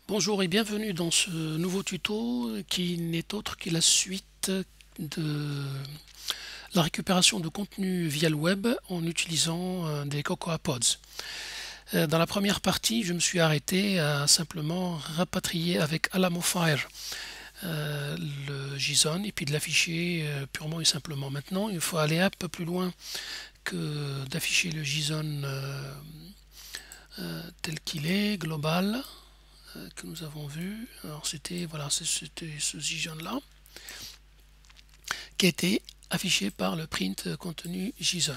Bonjour et bienvenue dans ce nouveau tuto qui n'est autre que la suite de la récupération de contenu via le web en utilisant des Cocoa Pods. Dans la première partie, je me suis arrêté à simplement rapatrier avec Alamofire le JSON et puis de l'afficher purement et simplement. Maintenant, il faut aller un peu plus loin que d'afficher le JSON tel qu'il est, global, que nous avons vu. Alors c'était voilà, c'était ce JSON là qui a été affiché par le print contenu JSON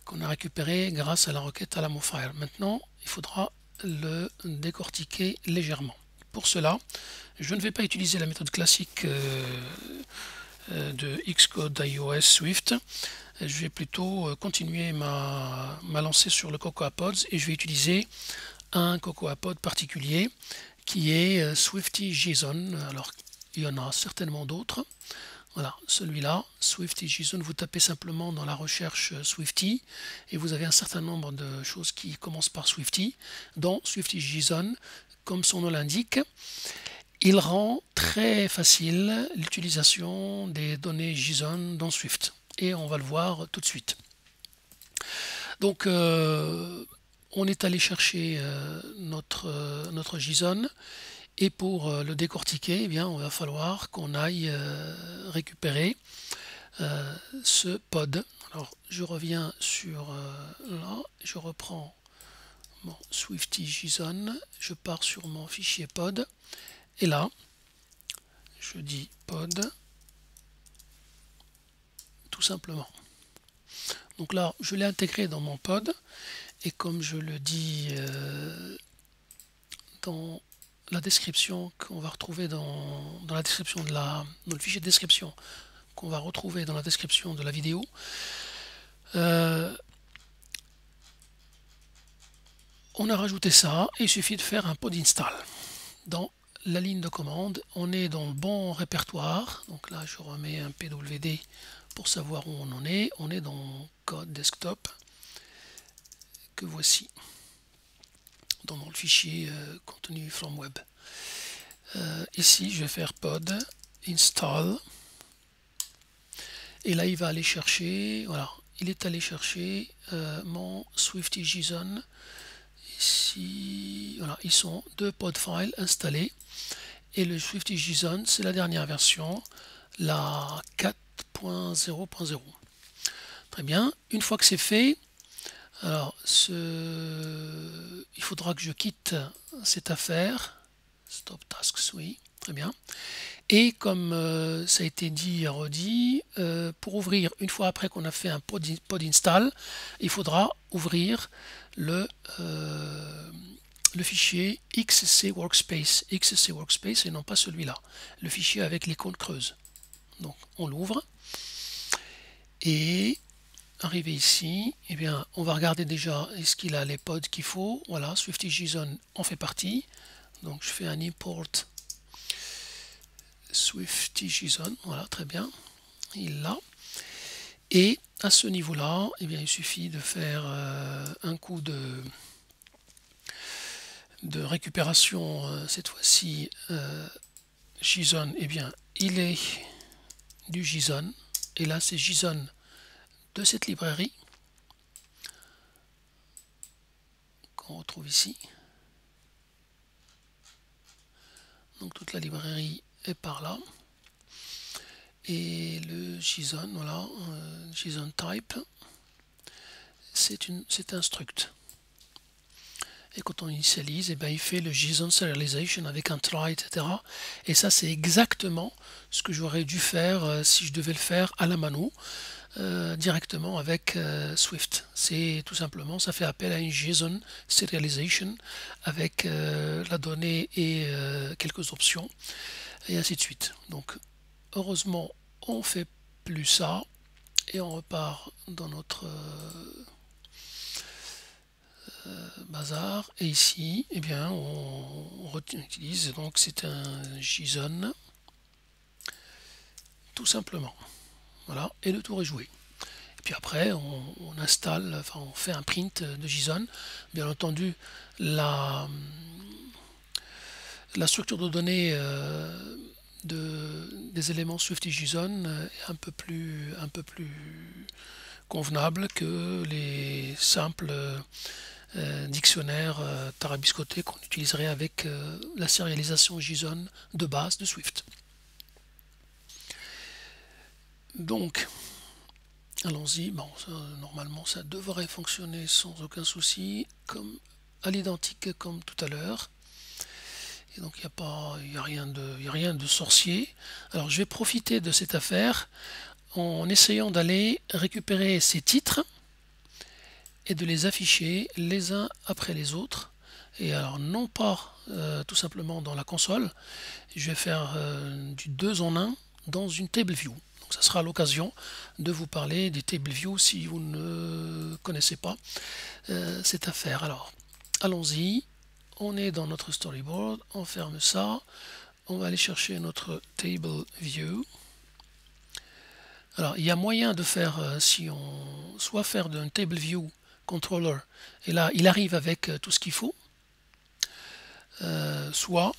qu'on a récupéré grâce à la requête Alamofire. Maintenant, il faudra le décortiquer légèrement. Pour cela, je ne vais pas utiliser la méthode classique de Xcode iOS Swift. Je vais plutôt continuer ma lancée sur le Cocoa Pods et je vais utiliser un Cocoa Pod particulier qui est Swifty JSON. Alors, il y en a certainement d'autres. Voilà, celui-là, Swifty JSON, vous tapez simplement dans la recherche Swifty et vous avez un certain nombre de choses qui commencent par Swifty. Dans Swifty JSON, comme son nom l'indique, il rend très facile l'utilisation des données JSON dans Swift. Et on va le voir tout de suite. Donc, on est allé chercher notre JSON. Et pour le décortiquer, eh bien, on va falloir qu'on aille récupérer ce pod. Alors, je reviens sur là, je reprends mon Swifty JSON, je pars sur mon fichier pod, et là, je dis pod, tout simplement. Donc là, je l'ai intégré dans mon pod, et comme je le dis dans la description qu'on va retrouver dans la description dans le fichier de description qu'on va retrouver dans la description de la vidéo. On a rajouté ça et il suffit de faire un pod install. Dans la ligne de commande, on est dans le bon répertoire. Donc là, je remets un pwd pour savoir où on en est. On est dans code desktop que voici dans le fichier contenu from web. Ici, je vais faire pod install. Et là, il va aller chercher, voilà, il est allé chercher mon Swifty JSON. Ici, voilà, ils sont deux pod files installés. Et le Swifty JSON, c'est la dernière version, la 4.0.0. Très bien. Une fois que c'est fait, alors il faudra que je quitte cette affaire. Stop tasks, oui, très bien. Et comme ça a été dit et redit, pour ouvrir, une fois après qu'on a fait un pod install, il faudra ouvrir le fichier XC Workspace. XC Workspace et non pas celui-là. Le fichier avec l'icône creuse. Donc on l'ouvre. Et arrivé ici, eh bien, on va regarder déjà est-ce qu'il a les pods qu'il faut. Voilà, Swifty JSON en fait partie. Donc je fais un import Swifty JSON, voilà, très bien, il l'a. Et à ce niveau-là, eh bien, il suffit de faire un coup de récupération, cette fois-ci JSON, eh bien, il est du JSON, et là c'est JSON de cette librairie qu'on retrouve ici. Donc toute la librairie est par là. Et le JSON, voilà, JSON type, c'est un struct. Et quand on initialise, eh bien, il fait le JSON serialization avec un try, etc. Et ça, c'est exactement ce que j'aurais dû faire si je devais le faire à la mano, directement avec Swift. C'est tout simplement, ça fait appel à une JSON serialization avec la donnée et quelques options, et ainsi de suite. Donc, heureusement, on ne fait plus ça, et on repart dans notre bazar, et ici eh bien on utilise, donc c'est un JSON tout simplement, voilà, et le tour est joué. Et puis après on installe, enfin on fait un print de JSON. Bien entendu la structure de données des éléments SwiftJSON est un peu plus convenable que les simples dictionnaires tarabiscotés qu'on utiliserait avec la sérialisation JSON de base de Swift. Donc, allons-y. Bon, normalement, ça devrait fonctionner sans aucun souci, comme à l'identique comme tout à l'heure. Et donc, il n'y a rien de sorcier. Alors, je vais profiter de cette affaire en essayant d'aller récupérer ces titres et de les afficher les uns après les autres. Et alors, non pas tout simplement dans la console, je vais faire du 2 en 1 dans une table view. Donc, ça sera l'occasion de vous parler des table view si vous ne connaissez pas cette affaire. Alors, allons-y. On est dans notre storyboard, on ferme ça, on va aller chercher notre table view. Alors il y a moyen de faire, si on soit faire d'un table view controller, et là il arrive avec tout ce qu'il faut, soit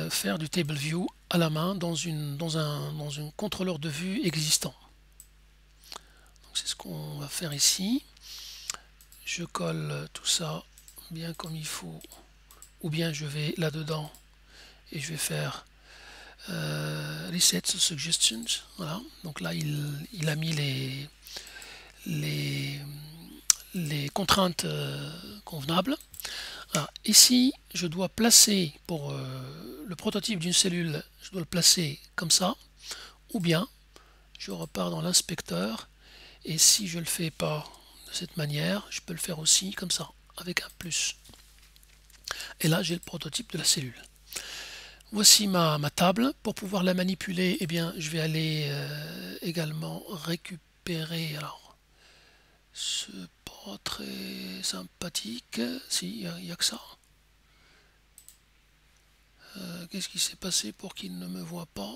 faire du table view à la main dans un contrôleur de vue existant. C'est ce qu'on va faire ici. Je colle tout ça bien comme il faut, ou bien je vais là-dedans et je vais faire Reset Suggestions. Voilà. Donc là, il a mis les contraintes convenables. Alors, ici, je dois placer pour le prototype d'une cellule, je dois le placer comme ça, ou bien je repars dans l'inspecteur et si je ne le fais pas de cette manière, je peux le faire aussi comme ça, avec un plus. Et là, j'ai le prototype de la cellule. Voici ma table. Pour pouvoir la manipuler, eh bien, je vais aller également récupérer. Alors, c'est pas très sympathique. Si, il n'y a que ça. Qu'est-ce qui s'est passé pour qu'il ne me voit pas?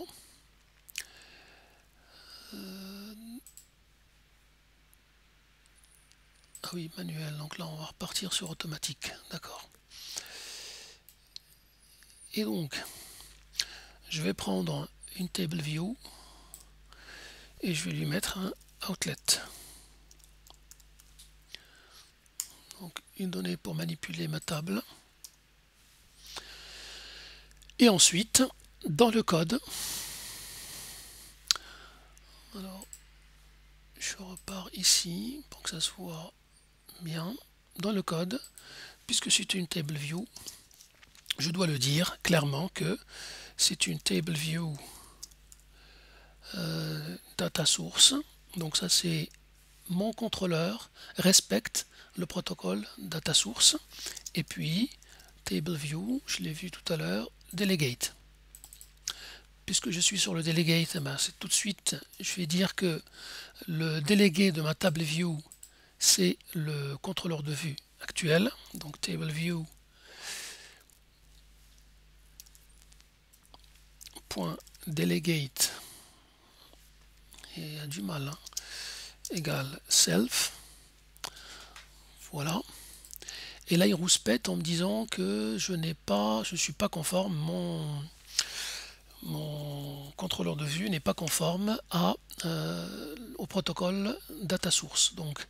Ah oui, manuel. Donc là, on va repartir sur automatique. D'accord. Et donc, je vais prendre une table view et je vais lui mettre un outlet. Donc, une donnée pour manipuler ma table. Et ensuite, dans le code, alors, je repars ici pour que ça soit bien. Dans le code, puisque c'est une table view, je dois le dire clairement que c'est une table view data source. Donc ça c'est mon contrôleur respecte le protocole data source. Et puis table view, je l'ai vu tout à l'heure, delegate. Puisque je suis sur le delegate, ben c'est tout de suite, je vais dire que le délégué de ma table view, c'est le contrôleur de vue actuel. Donc table view .delegate, et il y a du mal, hein, égale self. Voilà. Et là, il rouspète en me disant que je ne suis pas conforme, mon contrôleur de vue n'est pas conforme au protocole data source. Donc,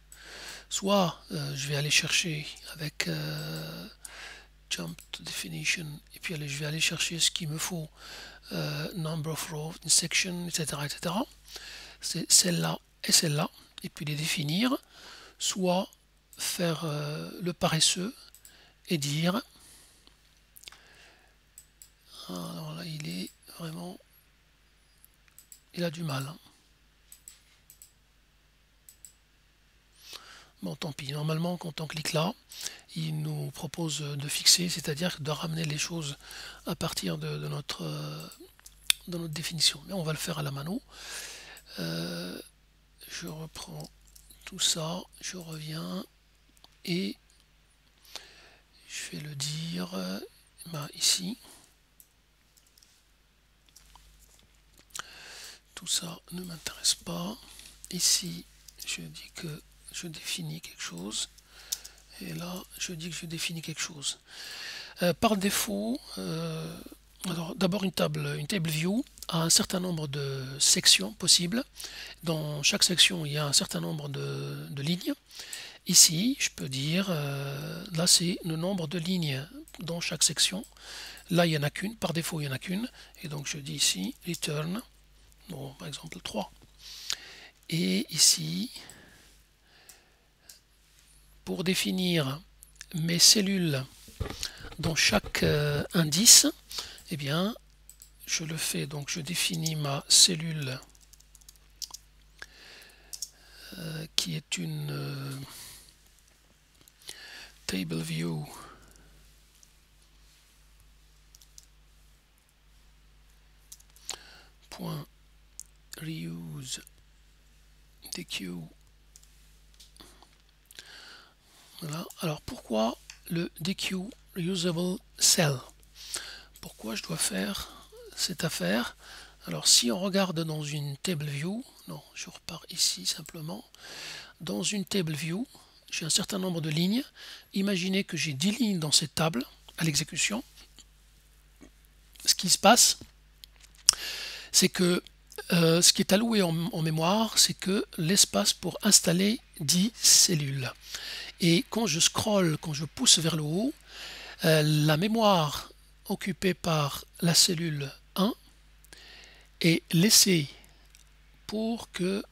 soit je vais aller chercher avec jump to definition, et puis je vais aller chercher ce qu'il me faut, number of rows in section, etc. etc. C'est celle-là et celle-là, et puis les définir, soit faire le paresseux et dire, alors là il est vraiment, il a du mal. Bon, tant pis. Normalement, quand on clique là, il nous propose de fixer, c'est-à-dire de ramener les choses à partir de notre définition. Mais on va le faire à la mano. Je reprends tout ça, je reviens et je vais le dire ici. Tout ça ne m'intéresse pas. Ici, je dis que je définis quelque chose Et là, je dis que je définis quelque chose. Par défaut, alors d'abord une table view a un certain nombre de sections possibles. Dans chaque section, il y a un certain nombre de lignes. Ici, je peux dire, là c'est le nombre de lignes dans chaque section. Là, il n'y en a qu'une, par défaut, il n'y en a qu'une. Et donc je dis ici, return, bon, par exemple 3. Et ici, pour définir mes cellules dans chaque indice, eh bien, je le fais, donc je définis ma cellule qui est une table view .reuse dq. Voilà. Alors pourquoi le dq reusable cell? Pourquoi je dois faire cette affaire? Alors si on regarde dans une table view, non, je repars ici simplement, dans une table view, j'ai un certain nombre de lignes. Imaginez que j'ai 10 lignes dans cette table à l'exécution. Ce qui se passe, c'est que ce qui est alloué en mémoire, c'est que l'espace pour installer 10 cellules. Et quand je scrolle, quand je pousse vers le haut, la mémoire occupée par la cellule 1 est laissée pour que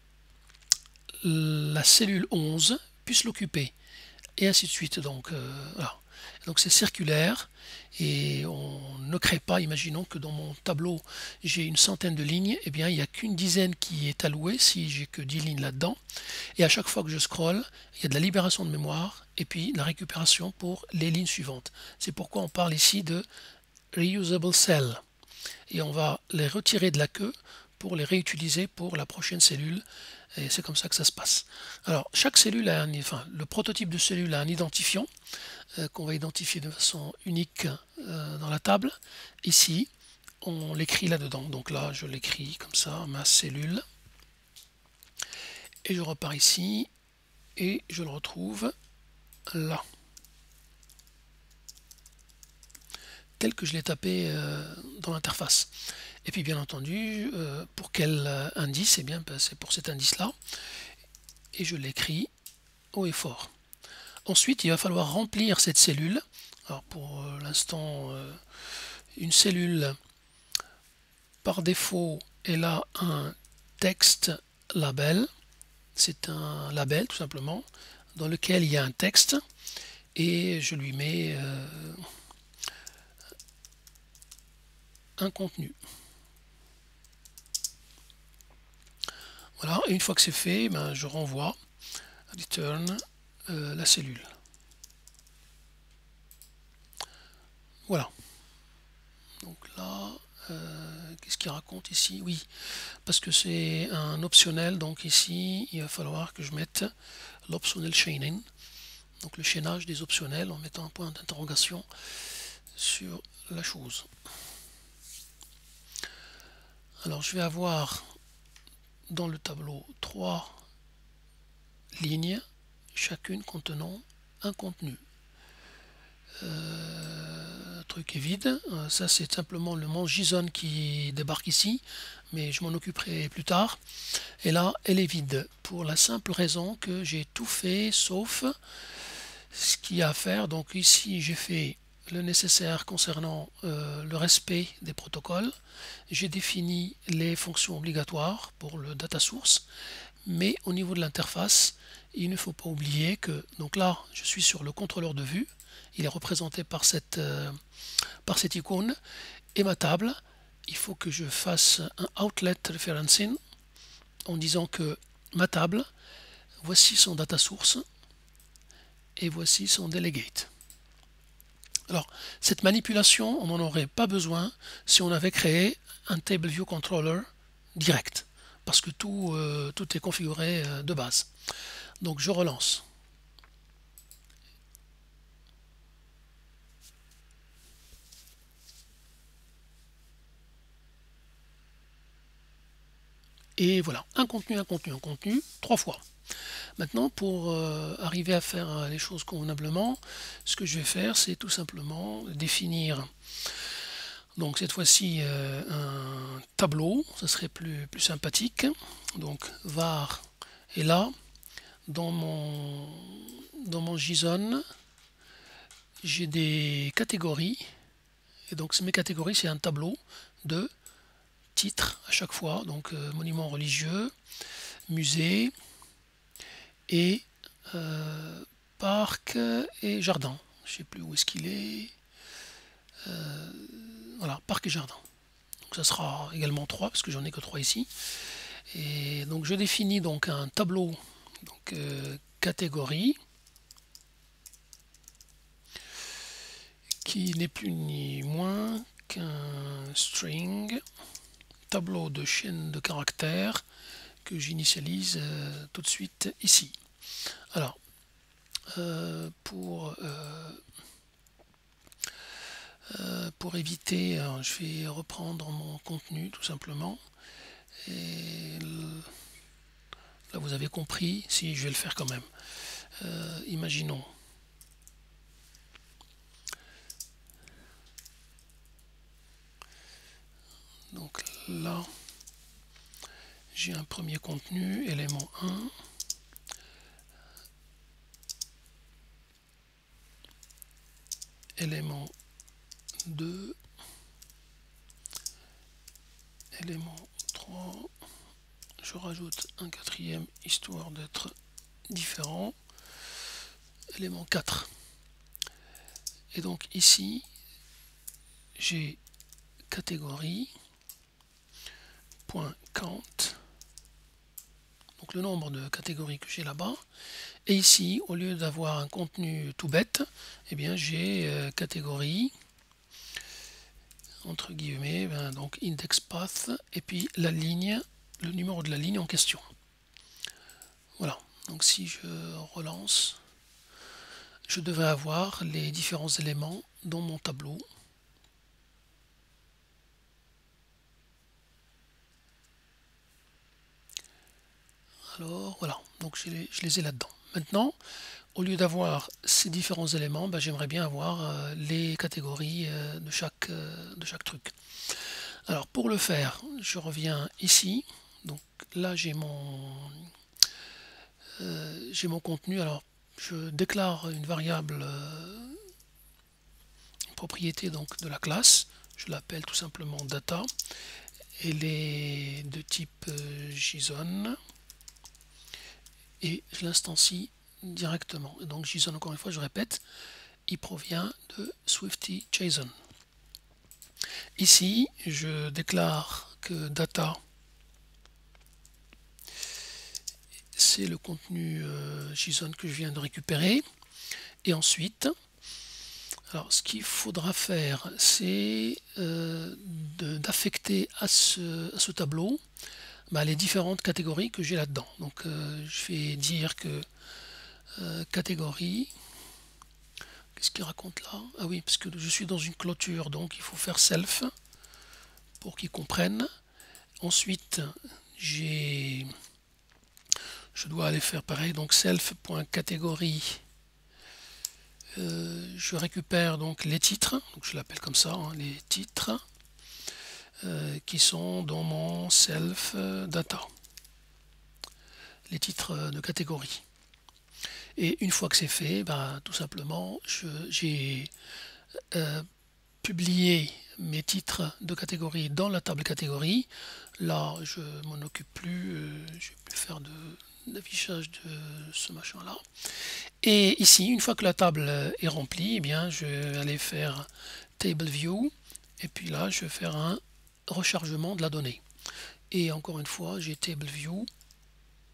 la cellule 11 puisse l'occuper, et ainsi de suite. Donc, voilà. Donc c'est circulaire et on ne crée pas, imaginons que dans mon tableau j'ai une centaine de lignes, et bien il n'y a qu'une dizaine qui est allouée si j'ai que 10 lignes là-dedans, et à chaque fois que je scrolle, il y a de la libération de mémoire et puis la récupération pour les lignes suivantes. C'est pourquoi on parle ici de reusable cell, et on va les retirer de la queue pour les réutiliser pour la prochaine cellule. Et c'est comme ça que ça se passe. Alors, chaque cellule a le prototype de cellule a un identifiant qu'on va identifier de façon unique dans la table. Ici, on l'écrit là-dedans. Donc là, je l'écris comme ça, ma cellule. Et je repars ici et je le retrouve là, tel que je l'ai tapé dans l'interface. Et puis bien entendu, pour quel indice? Eh bien, c'est pour cet indice-là. Et je l'écris haut et fort. Ensuite, il va falloir remplir cette cellule. Alors pour l'instant, une cellule, par défaut, elle a un texte label. C'est un label, tout simplement, dans lequel il y a un texte. Et je lui mets un contenu. Voilà, et une fois que c'est fait, ben, je renvoie return la cellule. Voilà. Donc là, qu'est-ce qu'il raconte ici? Oui, parce que c'est un optionnel, donc ici, il va falloir que je mette l'optionnel chaining, donc le chaînage des optionnels en mettant un point d'interrogation sur la chose. Alors je vais avoir dans le tableau 3 lignes, chacune contenant un contenu. Le truc est vide, ça c'est simplement le mot JSON qui débarque ici, mais je m'en occuperai plus tard. Et là, elle est vide, pour la simple raison que j'ai tout fait sauf ce qu'il y a à faire. Donc ici, j'ai fait le nécessaire concernant le respect des protocoles. J'ai défini les fonctions obligatoires pour le data source, mais au niveau de l'interface, il ne faut pas oublier que, donc là, je suis sur le contrôleur de vue, il est représenté par cette icône, et ma table, il faut que je fasse un outlet referencing en disant que ma table, voici son data source et voici son delegate. Alors, cette manipulation, on n'en aurait pas besoin si on avait créé un table view controller direct, parce que tout est configuré de base. Donc je relance. Et voilà, un contenu, 3 fois. Maintenant, pour arriver à faire les choses convenablement, ce que je vais faire, c'est tout simplement définir, donc cette fois-ci, un tableau, ça serait plus sympathique. Donc var, et là, dans mon JSON, j'ai des catégories, et donc mes catégories, c'est un tableau de titres à chaque fois, donc monuments religieux, musée et parc et jardin. Je ne sais plus où est-ce qu'il est. Voilà, parc et jardin. Donc ça sera également 3 parce que j'en ai que 3 ici. Et donc je définis donc un tableau, donc catégorie, qui n'est plus ni moins qu'un string, tableau de chaîne de caractères que j'initialise tout de suite ici. Alors, pour éviter, alors, je vais reprendre mon contenu tout simplement. Et là, vous avez compris, si je vais le faire quand même. Imaginons. Donc là, j'ai un premier contenu, élément 1. Élément 2. Élément 3. Je rajoute un quatrième histoire d'être différent. Élément 4. Et donc ici, j'ai catégorie .count, donc le nombre de catégories que j'ai là-bas. Et ici, au lieu d'avoir un contenu tout bête, eh bien j'ai catégorie entre guillemets, donc index path, et puis la ligne, le numéro de la ligne en question. Voilà, donc si je relance, je devrais avoir les différents éléments dans mon tableau. Alors voilà, donc je les ai là-dedans. Maintenant, au lieu d'avoir ces différents éléments, j'aimerais bien avoir les catégories de chaque truc. Alors pour le faire, je reviens ici. Donc là j'ai mon contenu. Alors je déclare une variable, une propriété donc de la classe. Je l'appelle tout simplement data. Elle est de type JSON. Et je l'instancie directement. Et donc JSON, encore une fois, je répète, il provient de Swifty JSON. Ici, je déclare que data, c'est le contenu JSON que je viens de récupérer. Et ensuite, alors ce qu'il faudra faire, c'est d'affecter à ce tableau les différentes catégories que j'ai là-dedans. Donc je vais dire que catégorie, qu'est-ce qu'il raconte là? Ah oui, parce que je suis dans une clôture, donc il faut faire self pour qu'ils comprennent. Ensuite, je dois aller faire pareil, donc self.catégorie. Je récupère donc les titres, donc je l'appelle comme ça, hein, les titres qui sont dans mon self data, les titres de catégorie. Et une fois que c'est fait, tout simplement, j'ai publié mes titres de catégorie dans la table catégorie. Là, je m'en occupe plus, je vais plus faire d'affichage de ce machin-là. Et ici, une fois que la table est remplie, eh bien, je vais aller faire Table View, et puis là, je vais faire un rechargement de la donnée. Et encore une fois, j'ai Table View,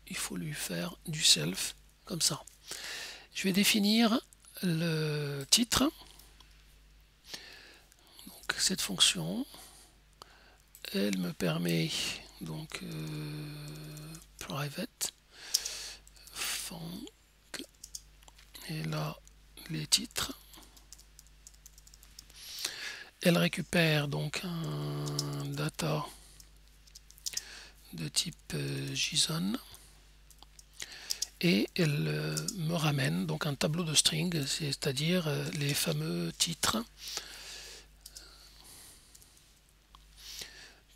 il faut lui faire du self, comme ça. Je vais définir le titre. Donc cette fonction, elle me permet donc private func, et là les titres. Elle récupère donc un data de type JSON. et elle me ramène donc un tableau de string, c'est-à-dire les fameux titres.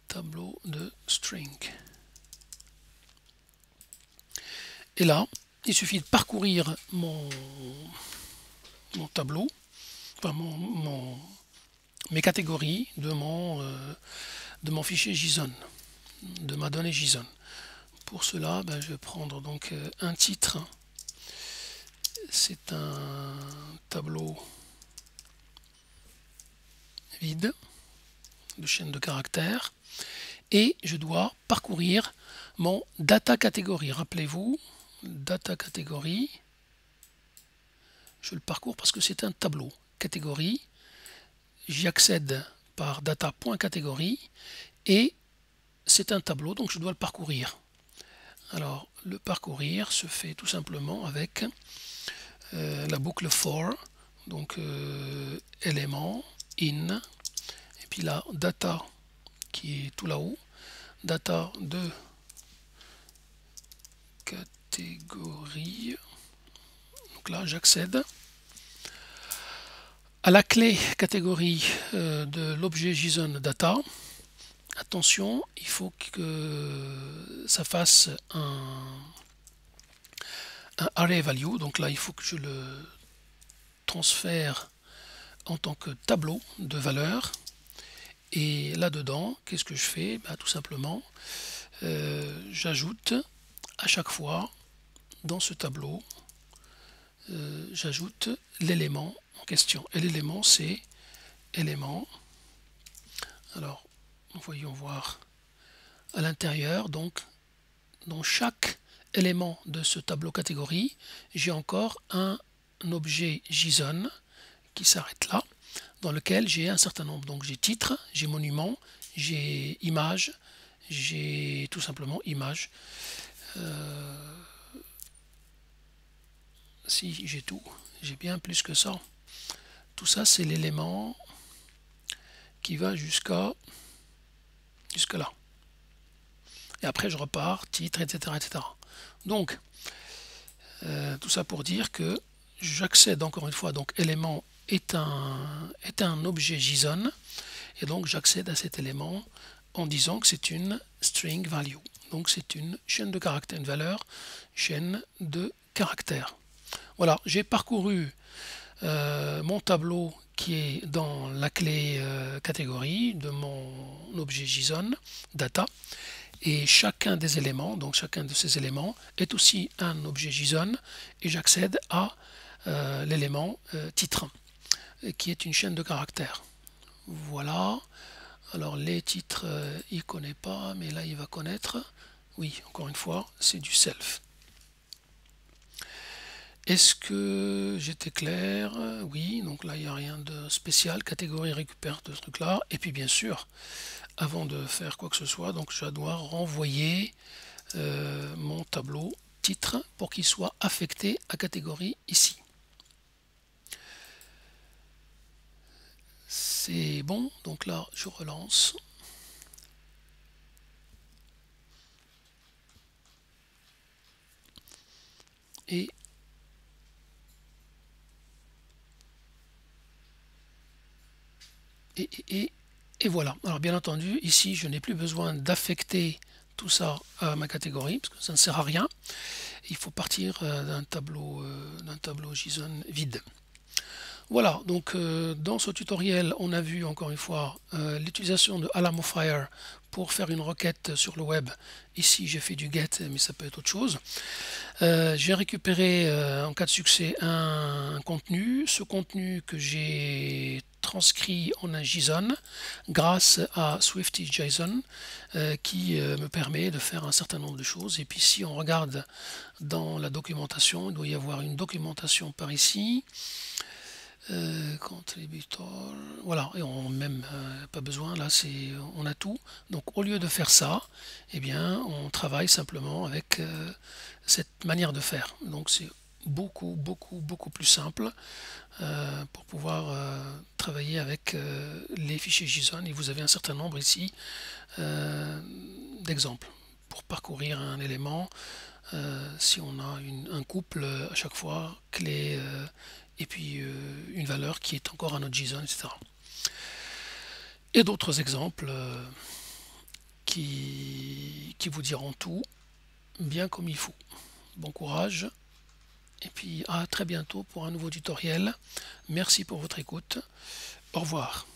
Tableau de string. Et là, il suffit de parcourir mon tableau, enfin mes catégories de mon fichier JSON, de ma donnée JSON. Pour cela, je vais prendre donc un titre. C'est un tableau vide de chaîne de caractères. Et je dois parcourir mon data catégorie. Rappelez-vous, data catégorie, je le parcours parce que c'est un tableau. Catégorie, j'y accède par data.catégorie et c'est un tableau, donc je dois le parcourir. Alors, le parcourir se fait tout simplement avec la boucle for, donc élément, in, et puis la data qui est tout là-haut, data de catégorie. Donc là, j'accède à la clé catégorie de l'objet JSON data. Attention, il faut que ça fasse un array value. Donc là, il faut que je le transfère en tant que tableau de valeur. Et là-dedans, qu'est-ce que je fais? Tout simplement, j'ajoute à chaque fois dans ce tableau, j'ajoute l'élément en question. Et l'élément, c'est élément. Alors, voyons voir à l'intérieur. Donc, dans chaque élément de ce tableau catégorie, j'ai encore un objet JSON qui s'arrête là, dans lequel j'ai un certain nombre. Donc j'ai titre, j'ai monument, j'ai image, j'ai tout simplement image. Si j'ai tout, j'ai bien plus que ça. Tout ça, c'est l'élément qui va jusque là. Et après, je repars, titre, etc. etc. Donc, tout ça pour dire que j'accède encore une fois, donc élément est un objet JSON, et donc j'accède à cet élément en disant que c'est une string value. Donc c'est une chaîne de caractères, une valeur chaîne de caractères. Voilà, j'ai parcouru mon tableau qui est dans la clé catégorie de mon objet JSON data, et chacun des éléments, donc chacun de ces éléments est aussi un objet JSON, et j'accède à l'élément titre qui est une chaîne de caractères. Voilà. Alors les titres, il ne connaît pas, mais là il va connaître. Oui, encore une fois, c'est du self. Est-ce que j'étais clair? Oui, donc là il n'y a rien de spécial. Catégorie récupère de ce truc-là. Et puis bien sûr, avant de faire quoi que ce soit, donc je dois renvoyer mon tableau titre pour qu'il soit affecté à catégorie ici. C'est bon, donc là je relance. Et voilà. Alors bien entendu, ici je n'ai plus besoin d'affecter tout ça à ma catégorie, parce que ça ne sert à rien. Il faut partir d'un tableau JSON vide. Voilà, donc dans ce tutoriel, on a vu encore une fois l'utilisation de Alamofire pour faire une requête sur le web. Ici, j'ai fait du get, mais ça peut être autre chose. J'ai récupéré, en cas de succès, un contenu. Ce contenu que j'ai transcrit en un JSON grâce à SwiftJSON qui me permet de faire un certain nombre de choses. Et puis si on regarde dans la documentation, il doit y avoir une documentation par ici. Contributor, voilà, et on même pas besoin, là on a tout. Donc au lieu de faire ça, eh bien on travaille simplement avec cette manière de faire. Donc c'est beaucoup plus simple pour pouvoir travailler avec les fichiers JSON, et vous avez un certain nombre ici d'exemples pour parcourir un élément si on a un couple à chaque fois, clé, et puis une valeur qui est encore un autre JSON, etc. Et d'autres exemples qui vous diront tout bien comme il faut. Bon courage et puis à très bientôt pour un nouveau tutoriel. Merci pour votre écoute. Au revoir.